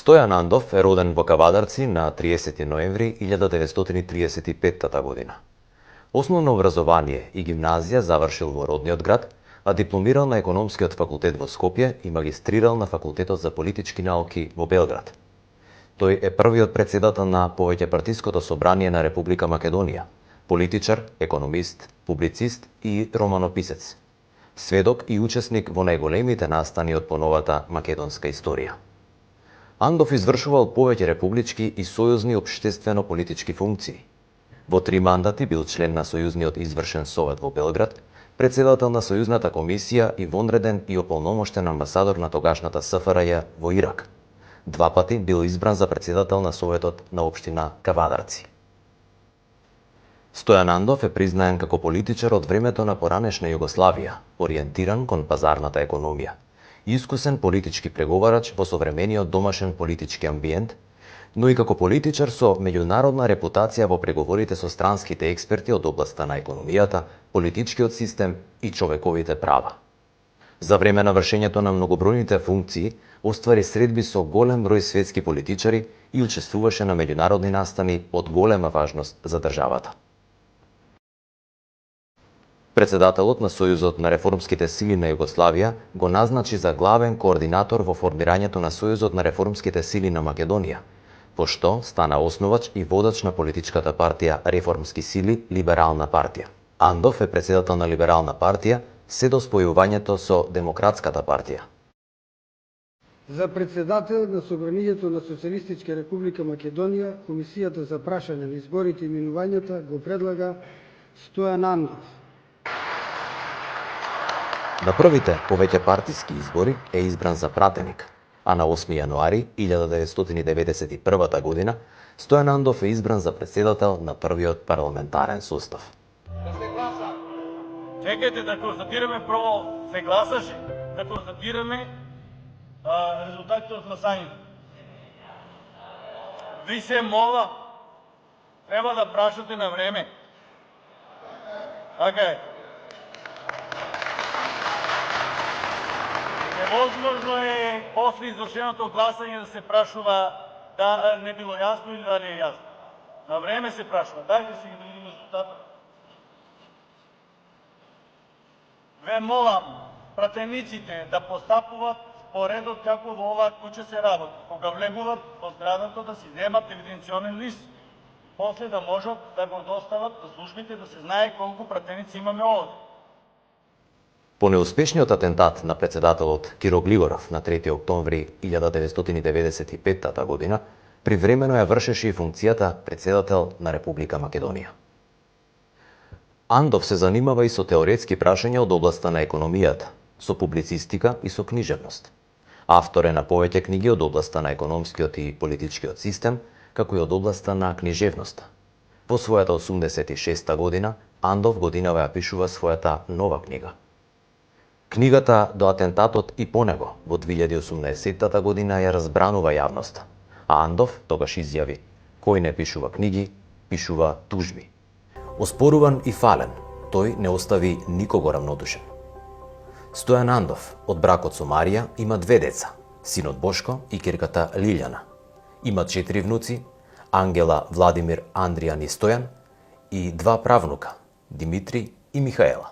Стојан Андов е роден во Кавадарци на 30 ноември 1935 година. Основно образование и гимназија завршил во родниот град, а дипломирал на економскиот факултет во Скопје и магистрирал на факултетот за политички науки во Белград. Тој е првиот претседател на повеќепартиското собрание на Република Македонија, политичар, економист, публицист и романописец. Сведок и учесник во најголемите настани од поновата македонска историја. Андов извршувал повеќе републички и сојузни општествено-политички функции. Во 3 мандати бил член на Сојузниот извршен совет во Белград, претседател на Сојузната комисија и вонреден и ополномоштен амбасадор на тогашната СФРЈ во Ирак. 2 пати бил избран за претседател на Советот на општина Кавадарци. Стојан Андов е признаен како политичар од времето на поранешна Југославија, ориентиран кон пазарната економија. Искусен политички преговарач во современиот домашен политички амбиент, но и како политичар со меѓународна репутација во преговорите со странските експерти од областа на економијата, политичкиот систем и човековите права. За време на вршењето на многобројните функции, оствари средби со голем број светски политичари и учествуваше на меѓународни настани од голема важност за државата. Претседателот на Сојузот на реформските сили на Југославија го назначи за главен координатор во формирањето на Сојузот на реформските сили на Македонија, пошто стана основач и водач на политичката партија Реформски сили Либерална партија. Андов е претседател на Либерална партија се до спојувањето со Демократската партија. За претседател на Собранието на Социјалистичка република Македонија, Комисијата за прашање на изборите и минувањата го предлага Стојан Андов. На првите повеќе партиски избори е избран за пратеник, а на 8 јануари 1991 година Стојан Андов е избран за претседател на првиот парламентарен состав. Да се гласа. Чекайте да констатираме прво се гласаше, да констатираме резултатите од гласањето. Ви се мола, треба да прашате на време. Така е. Невозможно е после извршеното гласање да се прашува да не било јасно или да не е јасно. На време се прашува. Дајте си ги да видим резултата. Ве молам пратениците да постапуваат по редот како во оваа куќа се работи. Кога влегуваат во зградата да си земат евиденционен лист. После да можат да го достават на службите да се знае колку пратеници имаме овде. По неуспешниот атентат на претседателот Киро Глигоров на 3 октомври 1995 година, привремено ја вршеше и функцијата претседател на Република Македонија. Андов се занимава и со теоретски прашања од областа на економијата, со публицистика и со книжевност. Автор е на повеќе книги од областа на економскиот и политичкиот систем, како и од областа на книжевноста. Во својата 86 година, Андов годинава ја пишува својата нова книга. Книгата до атентатот и по него во 2018 година ја разбранува јавноста, а Андов тогаш изјави: кој не пишува книги, пишува тужби. Оспоруван и фален, тој не остави никого равнодушен. Стојан Андов од бракот со Марија има 2 деца, синот Бошко и ќерката Лилјана. Има 4 внуци, Ангела, Владимир, Андријан и Стојан, и 2 правнука, Димитри и Михаела.